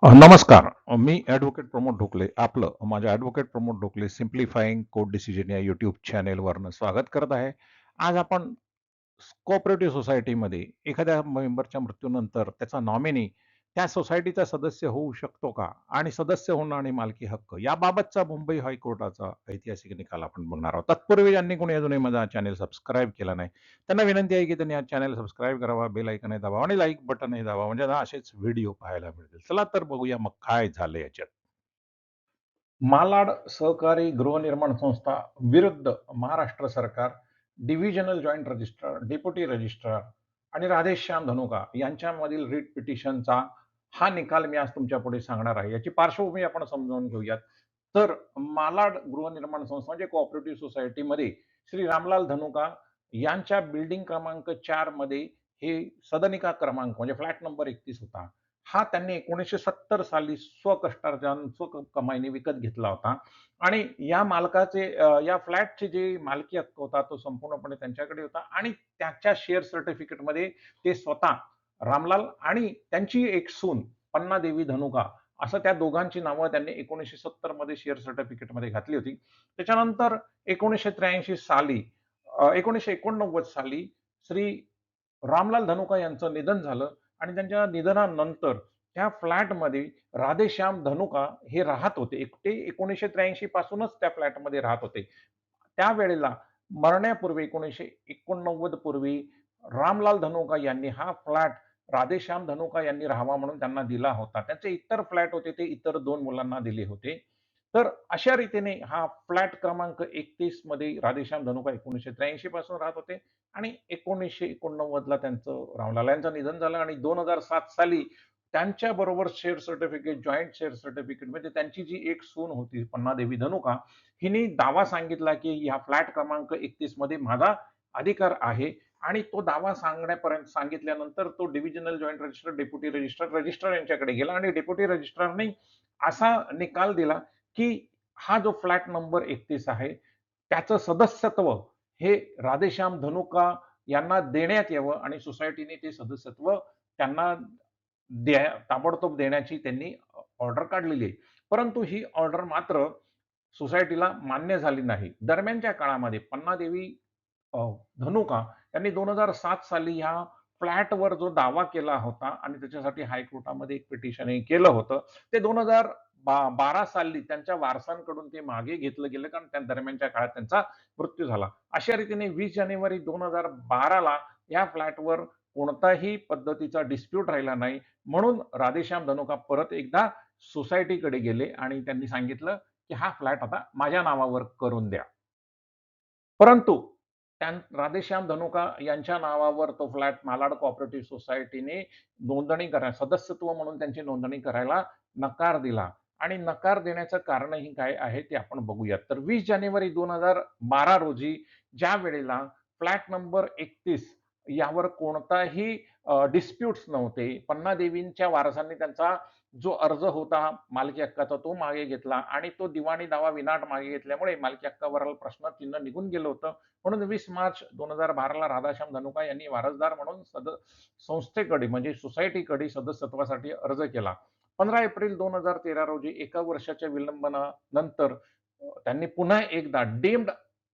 नमस्कार. मी ॲडव्होकेट प्रमोद ढोकले. आपलं माझ्या ॲडव्होकेट प्रमोद ढोकले सिम्प्लिफाईंग कोर्ट डिसिजन या यूट्यूब चॅनेलवरनं स्वागत करत आहे. आज आपण कोऑपरेटिव्ह सोसायटीमध्ये एखाद्या मेंबरच्या मृत्यूनंतर त्याचा नॉमिनी त्या सोसायटीचा सदस्य होऊ शकतो का? आणि सदस्य होणं आणि मालकी हक्क याबाबतचा मुंबई हायकोर्टाचा ऐतिहासिक निकाल आपण बघणार आहोत. तत्पूर्वी ज्यांनी कोणी अजूनही माझा चॅनेल सबस्क्राईब केला नाही, त्यांना विनंती आहे की त्यांनी हा चॅनेल सबस्क्राईब करावा, बेल आयकॉनही दाबावा आणि लाईक बटनही दाबावा म्हणजे ना असेच व्हिडिओ पाहायला मिळतील. चला तर बघूया मग काय झालं याच्यात. मालाड सहकारी गृहनिर्माण संस्था विरुद्ध महाराष्ट्र सरकार, divisional joint registrar, deputy registrar आणि राधेश्याम धनुका यांच्यामधील रिट पिटिशनचा हा निकाल मी आज तुमच्या पुढे सांगणार आहे. याची पार्श्वभूमी आपण समजावून घेऊयात. तर मालाड गृहनिर्माण संस्था म्हणजे कोऑपरेटिव्ह सोसायटीमध्ये श्री रामलाल धनुका यांच्या बिल्डिंग क्रमांक 4 मध्ये हे सदनिका क्रमांक म्हणजे फ्लॅट नंबर 31 होता. हा त्यांनी 1970 साली स्वकष्टार्जन, स्वकमाईने विकत घेतला होता आणि या मालकाचे या फ्लॅटचे जे मालकी हक्क होता तो संपूर्णपणे त्यांच्याकडे होता आणि त्याच्या शेअर सर्टिफिकेटमध्ये ते स्वतः रामलाल आणि त्यांची एक सून पन्नादेवी धनुका असं त्या दोघांची नावं त्यांनी 1970 मध्ये शेअर सर्टिफिकेटमध्ये घातली होती. त्याच्यानंतर 1983 साली 1989 साली श्री रामलाल धनुका यांचं निधन झालं आणि त्यांच्या निधनानंतर त्या फ्लॅटमध्ये राधेश्याम धनुका हे राहत होते. ते 1983 पासूनच त्या फ्लॅटमध्ये राहत होते. त्यावेळेला मरण्यापूर्वी 1989 पूर्वी रामलाल धनुका यांनी हा फ्लॅट राधेश्याम धनुका यांनी राहावा म्हणून त्यांना दिला होता. त्यांचे इतर फ्लॅट होते ते इतर 2 मुलांना दिले होते. तर अशा रीतीने हा फ्लॅट क्रमांक 31 मध्ये राधेश्याम धनुका 1983 पासून राहत होते आणि 1989 ला त्यांचं रामलाल यांचं निधन झालं आणि 2007 साली त्यांच्याबरोबर share certificate, joint share certificate म्हणजे त्यांची जी एक सून होती पन्नादेवी धनुका, हिने दावा सांगितला की ह्या फ्लॅट क्रमांक 31 मध्ये माझा अधिकार आहे आणि तो दावा सांगण्यापर्यंत सांगितल्यानंतर तो divisional joint registrar, deputy registrar, registrar यांच्याकडे गेला आणि डेप्युटी रजिस्ट्रारने असा निकाल दिला की हा जो फ्लॅट नंबर 31 आहे, त्याचं सदस्यत्व हे राधेश्याम धनुका यांना देण्यात यावं आणि सोसायटीने ते सदस्यत्व त्यांना ताबडतोब देण्याची त्यांनी ऑर्डर काढलेली आहे. परंतु ही ऑर्डर मात्र सोसायटीला मान्य झाली नाही. दरम्यानच्या काळामध्ये पन्नादेवी अ, धनुका यांनी 2007 साली ह्या फ्लॅटवर जो दावा केला होता आणि त्याच्यासाठी हायकोर्टामध्ये एक पिटिशनही केलं होतं. ते 2012 साली त्यांच्या वारसांकडून ते मागे घेतलं गेलं कारण त्या दरम्यानच्या काळात त्यांचा मृत्यू झाला. अशा रीतीने 20 जानेवारी 2012 ला या फ्लॅटवर कोणताही पद्धतीचा डिस्प्यूट राहिला नाही. म्हणून राधेश्याम धनुका परत एकदा सोसायटीकडे गेले आणि त्यांनी सांगितलं, की हा फ्लॅट आता माझ्या नावावर करून द्या. परंतु राधेश्याम धनुका यांच्या नावावर तो फ्लॅट मालाड कोऑपरेटिव्ह सोसायटीने नोंदणी करा सदस्यत्व म्हणून त्यांची नोंदणी करायला नकार दिला आणि नकार देण्याचं कारणही काय आहे ते आपण बघूयात. तर 20 जानेवारी 2012 रोजी ज्या वेळेला फ्लॅट नंबर 31 यावर कोणताही डिस्प्यूट्स नव्हते. पन्नादेवींच्या वारसांनी त्यांचा जो अर्ज होता मालकी हक्काचा तो मागे घेतला आणि तो दिवाणी दावा विनाट मागे घेतल्यामुळे मालकी हक्कावरील प्रश्नचिन्ह निघून गेलं होतं. म्हणून 20 मार्च 2012 ला राधाश्याम धनुका यांनी वारसदार म्हणून संस्थेकडे म्हणजे सोसायटीकडे सदस्यत्वासाठी अर्ज केला. 15 एप्रिल 2013 रोजी एका वर्षाच्या विलंबनानंतर त्यांनी पुन्हा एकदा डीम्ड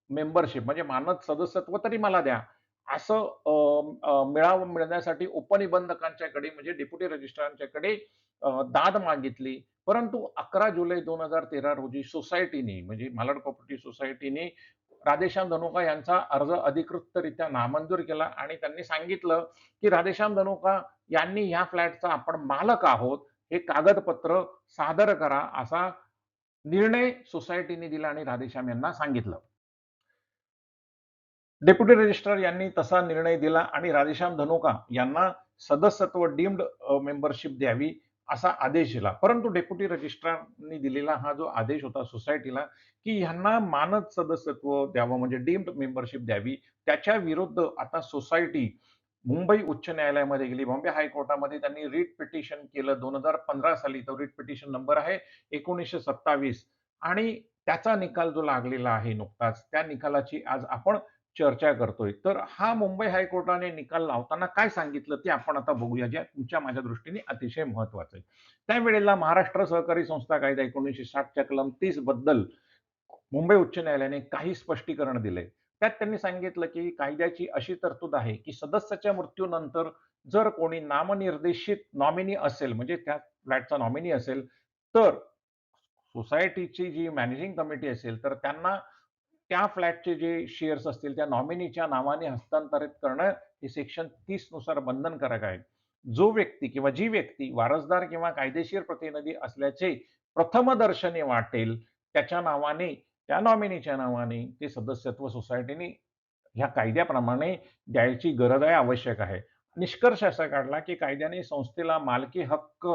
मेंबरशिप म्हणजे मानद सदस्यत्व तरी मला द्या असं मिळण्यासाठी उपनिबंधकांच्याकडे म्हणजे डेप्युटी रजिस्ट्रारांच्याकडे दाद मागितली. परंतु 11 जुलै 2013 रोजी सोसायटीने म्हणजे मालाड कोऑपरेटिव्ह सोसायटीने राधेश्याम धनुका यांचा अर्ज अधिकृतरित्या नामंजूर केला आणि त्यांनी सांगितलं, की राधेश्याम धनुका यांनी ह्या फ्लॅटचा आपण मालक आहोत, हे कागदपत्र सादर करा असा निर्णय सोसायटीने दिला आणि राधेश्याम यांना सांगितलं. डेप्युटी रजिस्ट्रार यांनी तसा निर्णय दिला आणि राधेश्याम धनुका यांना सदस्यत्व डीम्ड मेंबरशिप द्यावी असा आदेश दिला. परंतु डेप्युटी रजिस्ट्रारनी दिलेला हा जो आदेश होता सोसायटीला, की ह्यांना मानद सदस्यत्व द्यावं म्हणजे डीम्ड मेंबरशिप द्यावी. त्याच्या विरुद्ध आता सोसायटी मुंबई उच्च न्यायालयामध्ये गेली. बॉम्बे हायकोर्टामध्ये त्यांनी रिट पिटिशन केलं 2015 साली. तो रिट पिटिशन नंबर आहे 1927 आणि त्याचा निकाल जो लागलेला आहे नुकताच, त्या निकालाची आज आपण चर्चा करतोय. तर हा मुंबई हायकोर्टाने निकाल लावताना काय सांगितलं ते आपण आता बघूया, जे तुमच्या माझ्या दृष्टीने अतिशय महत्त्वाचं आहे. त्यावेळेला महाराष्ट्र सहकारी संस्था कायदा 1960 च्या कलम 30 बद्दल मुंबई उच्च न्यायालयाने काही स्पष्टीकरण दिले. त्यात त्यांनी सांगितलं, की कायद्याची अशी तरतूद आहे, की सदस्याच्या मृत्यूनंतर जर कोणी नामनिर्देशित नॉमिनी असेल, म्हणजे त्या फ्लॅटचा नॉमिनी असेल, तर सोसायटीची जी मॅनेजिंग कमिटी असेल, तर त्यांना त्या फ्लॅटचे जे शेअर्स असतील, त्या नॉमिनीच्या नावाने हस्तांतरित करणं हे सेक्शन 30 नुसार बंधनकारक आहे. जो व्यक्ती किंवा जी व्यक्ती वारसदार किंवा कायदेशीर प्रतिनिधी असल्याचे प्रथमदर्शनी वाटेल, त्याच्या नावाने, त्या नॉमिनीच्या नावाने ते सदस्यत्व सोसायटीने ह्या कायद्याप्रमाणे द्यायची गरज आहे, आवश्यक आहे. निष्कर्ष असा काढला, की कायद्याने संस्थेला मालकी हक्क,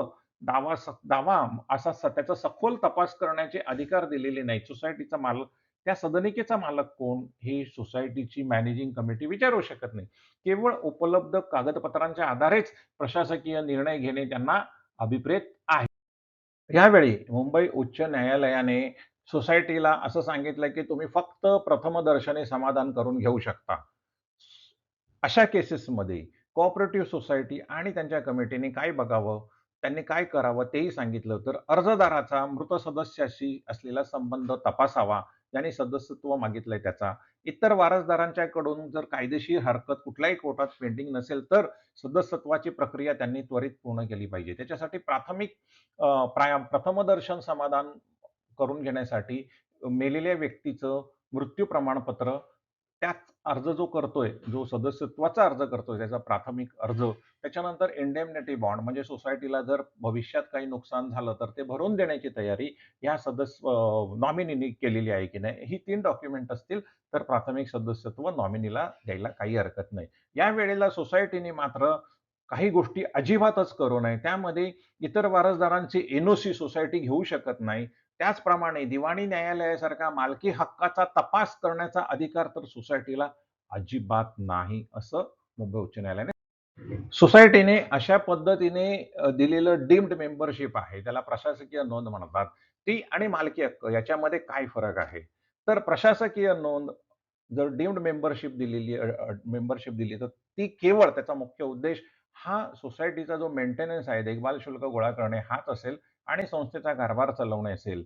दावा असा त्याचा सखोल तपास करण्याचे अधिकार दिलेले नाहीत. सोसायटीचा मालक, त्या सदनिकेचा मालक कोण हे सोसायटीची मॅनेजिंग कमिटी विचारू शकत नाही. केवळ उपलब्ध कागदपत्रांच्या आधारेच प्रशासकीय निर्णय घेणे त्यांना अभिप्रेत आहे. यावेळी मुंबई उच्च न्यायालयाने सोसायटीला असं सांगितलं, की तुम्ही फक्त प्रथमदर्शनी समाधान करून घेऊ शकता. अशा केसेसमध्ये कोऑपरेटिव्ह सोसायटी आणि त्यांच्या कमिटीने काय बघावं, त्यांनी काय करावं तेही सांगितलं. तर अर्जदाराचा मृत सदस्याशी असलेला संबंध तपासावा, ज्याने सदस्यत्व मागितलंय त्याचा. इतर वारसदारांच्याकडून जर कायदेशीर हरकत कुठल्याही कोर्टात पेंडिंग नसेल, तर सदस्यत्वाची प्रक्रिया त्यांनी त्वरित पूर्ण केली पाहिजे. त्याच्यासाठी प्राथमिक प्रथमदर्शन समाधान करून घेण्यासाठी मेलेल्या व्यक्तीचं मृत्यू प्रमाणपत्र, त्याच अर्ज जो करतोय, जो सदस्यत्वाचा अर्ज करतोय, त्याचा प्राथमिक अर्ज, त्याच्यानंतर इंडेमनिटी बॉन्ड, म्हणजे सोसायटीला जर भविष्यात काही नुकसान झालं तर ते भरून देण्याची तयारी या नॉमिनीनी केलेली आहे की नाही, ही 3 डॉक्युमेंट असतील तर प्राथमिक सदस्यत्व नॉमिनीला द्यायला काही हरकत नाही. या वेळेला सोसायटीने मात्र काही गोष्टी अजिबातच करू नये. त्यामध्ये इतर वारसदारांची एन-ओ-सी सोसायटी घेऊ शकत नाही. त्याचप्रमाणे दिवाणी न्यायालयासारखा मालकी हक्काचा तपास करण्याचा अधिकार तर सोसायटीला अजिबात नाही, असं मुंबई उच्च न्यायालयाने. सोसायटीने अशा पद्धतीने दिलेलं डीम्ड मेंबरशिप आहे, त्याला प्रशासकीय नोंद म्हणतात. ती आणि मालकी हक्क याच्यामध्ये काय फरक आहे? तर प्रशासकीय नोंद जर डीम्ड मेंबरशिप दिली, तर ती केवळ त्याचा मुख्य उद्देश हा सोसायटीचा जो मेंटेनन्स आहे, देखभाल शुल्क गोळा करणे हाच असेल आणि संस्थेचा कारभार चालवणे असेल.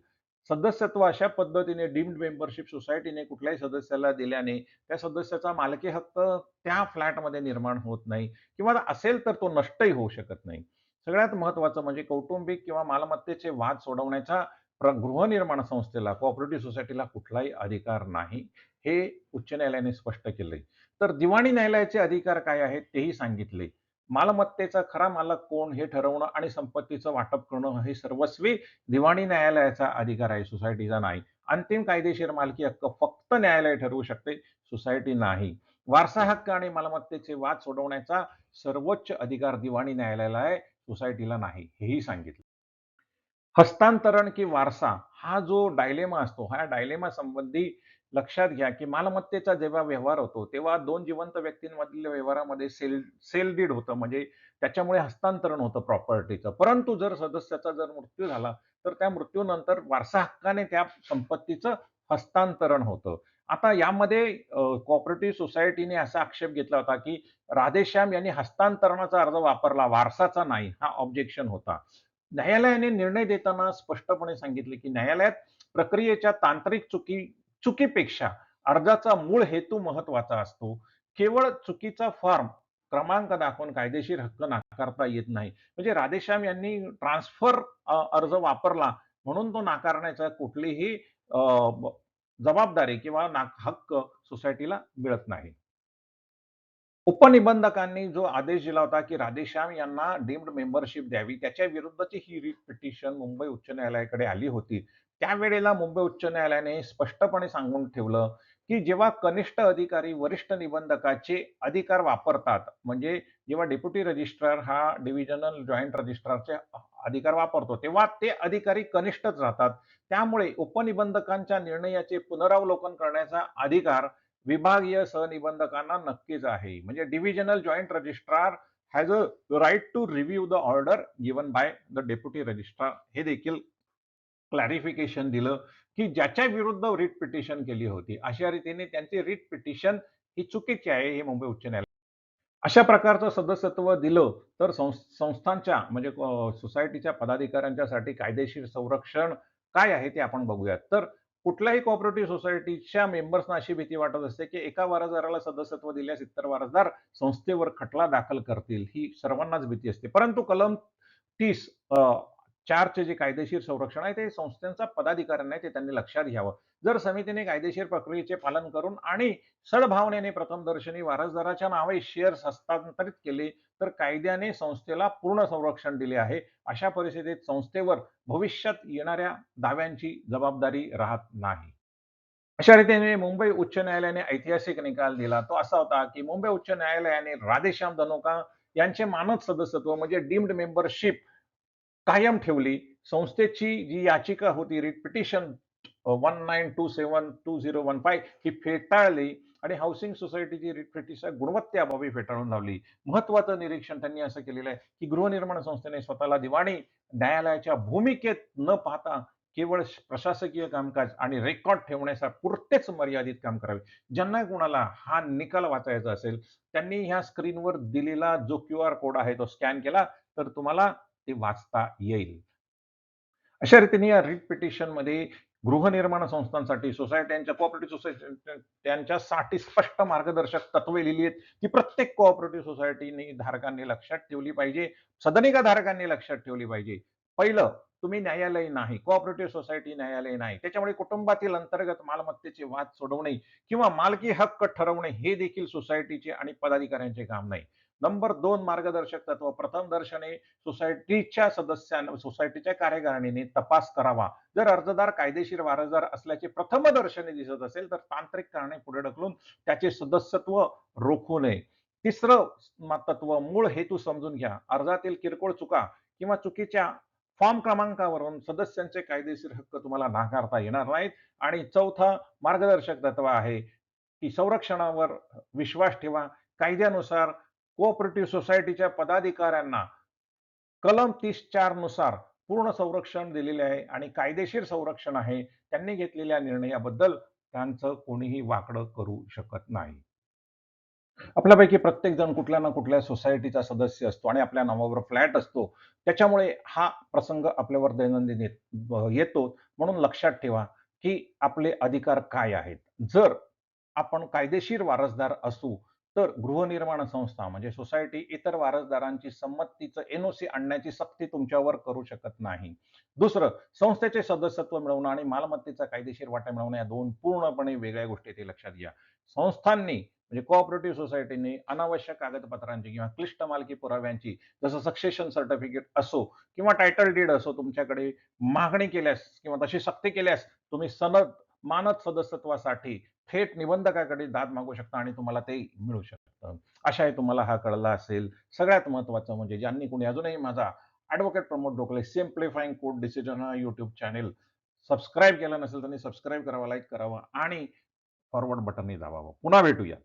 सदस्यत्व अशा पद्धतीने डीम्ड मेंबरशिप सोसायटीने कुठल्याही सदस्याला दिल्याने त्या सदस्याचा मालकी हक्क त्या फ्लॅटमध्ये निर्माण होत नाही, किंवा असेल तर तो नष्टही होऊ शकत नाही. सगळ्यात महत्त्वाचं म्हणजे कौटुंबिक किंवा मालमत्तेचे वाद सोडवण्याचा गृहनिर्माण संस्थेला, कोऑपरेटिव्ह सोसायटीला कुठलाही अधिकार नाही. हे उच्च न्यायालयाने स्पष्ट केलंय. तर दिवाणी न्यायालयाचे अधिकार काय आहेत तेही सांगितले. मालमत्तेचा खरा मालक कोण हे ठरवणं आणि संपत्तीचं वाटप करणं हे सर्वस्वी दिवाणी न्यायालयाचा अधिकार आहे, सोसायटीचा नाही. अंतिम कायदेशीर मालकी हक्क फक्त न्यायालय ठरवू शकते, सोसायटी नाही. वारसा हक्क आणि मालमत्तेचे वाद सोडवण्याचा सर्वोच्च अधिकार दिवाणी न्यायालयाला आहे, सोसायटीला नाही, हेही सांगितलं. हस्तांतरण की वारसा हा जो डायलेमा असतो, ह्या डायलेमा संबंधी लक्षात घ्या, की मालमत्तेचा जेव्हा व्यवहार होतो, तेव्हा 2 जिवंत व्यक्तींमधील व्यवहारामध्ये सेल डीड होतं, म्हणजे त्याच्यामुळे हस्तांतरण होतं प्रॉपर्टीचं. परंतु जर सदस्याचा जर मृत्यू झाला, तर त्या मृत्यूनंतर वारसा हक्काने त्या संपत्तीचं हस्तांतरण होतं. आता यामध्ये कोऑपरेटिव्ह सोसायटीने असा आक्षेप घेतला होता, की राधेश्याम यांनी हस्तांतरणाचा अर्ज वापरला, वारसाचा नाही, हा ऑब्जेक्शन होता. न्यायालयाने निर्णय देताना स्पष्टपणे सांगितले, की न्यायालयात प्रक्रियेच्या तांत्रिक चुकीपेक्षा अर्जाचा मूळ हेतू महत्त्वाचा असतो. केवळ चुकीचा फॉर्म क्रमांक दाखवून कायदेशीर हक्क नाकारता येत नाही. म्हणजे राधेश्याम यांनी ट्रान्सफर अर्ज वापरला म्हणून तो नाकारण्याचा कुठलीही अ, ब जबाबदारी किंवा हक्क सोसायटीला मिळत नाही. उपनिबंधकांनी जो आदेश दिला होता, की राधेश्याम यांना डीम्ड मेंबरशिप द्यावी, त्याच्या विरुद्धची ही रिट पिटिशन मुंबई उच्च न्यायालयाकडे आली होती. त्यावेळेला मुंबई उच्च न्यायालयाने स्पष्टपणे सांगून ठेवलं, की जेव्हा कनिष्ठ अधिकारी वरिष्ठ निबंधकाचे अधिकार वापरतात, म्हणजे जेव्हा डेप्युटी रजिस्ट्रार हा डिव्हिजनल जॉइंट रजिस्ट्रारचे अधिकार वापरतो, तेव्हा ते अधिकारी कनिष्ठच राहतात. त्यामुळे उपनिबंधकांच्या निर्णयाचे पुनरावलोकन करण्याचा अधिकार विभागीय सहनिबंधकांना नक्कीच आहे. म्हणजे divisional joint registrar has a right to review the order given by the deputy registrar, हे देखील क्लॅरिफिकेशन दिलं, की ज्याच्या विरुद्ध रिट पिटिशन केली होती, अशा रीतीने त्यांची रिट पिटिशन ही चुकीची आहे, हे मुंबई उच्च न्यायालय अशा प्रकारचं सदस्यत्व दिलं तर संस्थांच्या म्हणजे सोसायटीच्या पदाधिकाऱ्यांच्यासाठी कायदेशीर संरक्षण काय आहे ते आपण बघूयात. तर कुठल्याही कोऑपरेटिव्ह सोसायटीच्या मेंबर्सना अशी भीती वाटत असते, की एका वारसदाराला सदस्यत्व दिल्यास इतर वारसदार संस्थेवर खटला दाखल करतील, ही सर्वांनाच भीती असते. परंतु कलम 30 4 चे जे कायदेशीर संरक्षण आहे ते संस्थेचा पदाधिकाऱ्यांना आहे, ते त्यांनी लक्षात घ्यावं. जर समितीने कायदेशीर प्रक्रियेचे पालन करून आणि सद्भावनेने प्रथमदर्शनी वारसदाराच्या नावे शेअर्स हस्तांतरित केले, तर कायद्याने संस्थेला पूर्ण संरक्षण दिले आहे. अशा परिस्थितीत संस्थेवर भविष्यात येणाऱ्या दाव्यांची जबाबदारी राहत नाही. अशा रीतीने मुंबई उच्च न्यायालयाने ऐतिहासिक निकाल दिला. तो असा होता, की मुंबई उच्च न्यायालयाने राधेश्याम धनुका यांचे मानद सदस्यत्व म्हणजे डीम्ड मेंबरशिप कायम ठेवली. संस्थेची जी याचिका होती रिट पिटिशन 1927-2015 ही फेटाळली आणि हाऊसिंग सोसायटीची रिट पिटिशन गुणवत्तेअभावी फेटाळून लावली. महत्वाचं निरीक्षण त्यांनी असं केलेलं आहे, की गृहनिर्माण संस्थेने स्वतःला दिवाणी न्यायालयाच्या भूमिकेत न पाहता केवळ प्रशासकीय कामकाज आणि रेकॉर्ड ठेवण्याच्या पुरतेच मर्यादित काम करावे. ज्यांना कोणाला हा निकाल वाचायचा असेल, त्यांनी ह्या स्क्रीनवर दिलेला जो क्यूआर कोड आहे तो स्कॅन केला, तर तुम्हाला ते वाचता येईल. अशा रीतीने या रिट पिटिशनमध्ये गृहनिर्माण संस्थांसाठी, सोसायट्यांच्या, कोऑपरेटिव्ह सोसायटी त्यांच्यासाठी स्पष्ट मार्गदर्शक तत्वे लिहिली आहेत, की प्रत्येक कोऑपरेटिव्ह सोसायटीने धारकांनी लक्षात ठेवली पाहिजे, सदनिका धारकांनी लक्षात ठेवली पाहिजे. पहिलं, तुम्ही न्यायालय नाही, कोऑपरेटिव्ह सोसायटी न्यायालय नाही. त्याच्यामुळे कुटुंबातील अंतर्गत मालमत्तेचे वाद सोडवणे किंवा मालकी हक्क ठरवणे हे देखील सोसायटीचे आणि पदाधिकाऱ्यांचे काम नाही. नंबर 2 मार्गदर्शक तत्व प्रथमदर्शनी सोसायटीच्या सदस्यांना सोसायटीच्या कार्यकारिणीने तपास करावा. जर अर्जदार कायदेशीर वारसदार असल्याचे प्रथमदर्शनी दिसत असेल, तर तांत्रिक कारणे पुढे ढकलून त्याचे सदस्यत्व रोखू नये. तिसरं तत्व मूळ हेतू समजून घ्या. अर्जातील किरकोळ चुका किंवा चुकीच्या फॉर्म क्रमांकावरून सदस्यांचे कायदेशीर हक्क तुम्हाला नाकारता येणार नाहीत. आणि चौथं मार्गदर्शक तत्व आहे, की संरक्षणावर विश्वास ठेवा. कायद्यानुसार कोऑपरेटिव्ह सोसायटीच्या पदाधिकाऱ्यांना कलम 30(4) नुसार पूर्ण संरक्षण दिलेले आहे आणि कायदेशीर संरक्षण आहे. त्यांनी घेतलेल्या निर्णयाबद्दल त्यांचं कोणीही वाकडं करू शकत नाही. आपल्यापैकी प्रत्येक जण कुठल्या ना कुठल्या सोसायटीचा सदस्य असतो आणि आपल्या नावावर फ्लॅट असतो. त्याच्यामुळे हा प्रसंग आपल्यावर दैनंदिन येतो. म्हणून लक्षात ठेवा, की आपले अधिकार काय आहेत. जर आपण कायदेशीर वारसदार असू, तर गृहनिर्माण संस्था म्हणजे सोसायटी इतर वारसदारांची संमतीचं एनओसी आणण्याची सक्ती तुमच्यावर करू शकत नाही. दुसरं, संस्थेचे सदस्यत्व मिळवणं आणि मालमत्तेचा कायदेशीर वाटा मिळवणं या दोन पूर्णपणे वेगळ्या गोष्टी आहेत, हे लक्षात घ्या. संस्थांनी म्हणजे कोऑपरेटिव्ह सोसायटीने अनावश्यक कागदपत्रांची किंवा क्लिष्ट मालकी पुराव्यांची जसं सक्सेशन सर्टिफिकेट असो किंवा टायटल डीड असो तुमच्याकडे मागणी केल्यास किंवा तशी सक्ती केल्यास तुम्ही सनद मानद सदस्यत्वासाठी थेट निबंधकाकडे दाद मागू शकता आणि तुम्हाला ते मिळू शकतं. आशा तुम्हाला हा कळला असेल. सगळ्यात महत्त्वाचं म्हणजे ज्यांनी कोणी अजूनही माझा ॲडव्होकेट प्रमोद ढोकले सिम्प्लिफाईंग कोर्ट डिसिजन हा YouTube चॅनेल सबस्क्राईब केला नसेल त्यांनी सबस्क्राईब करावा, लाईक करावा आणि फॉरवर्ड बटनही दाबावं. पुन्हा भेटूया.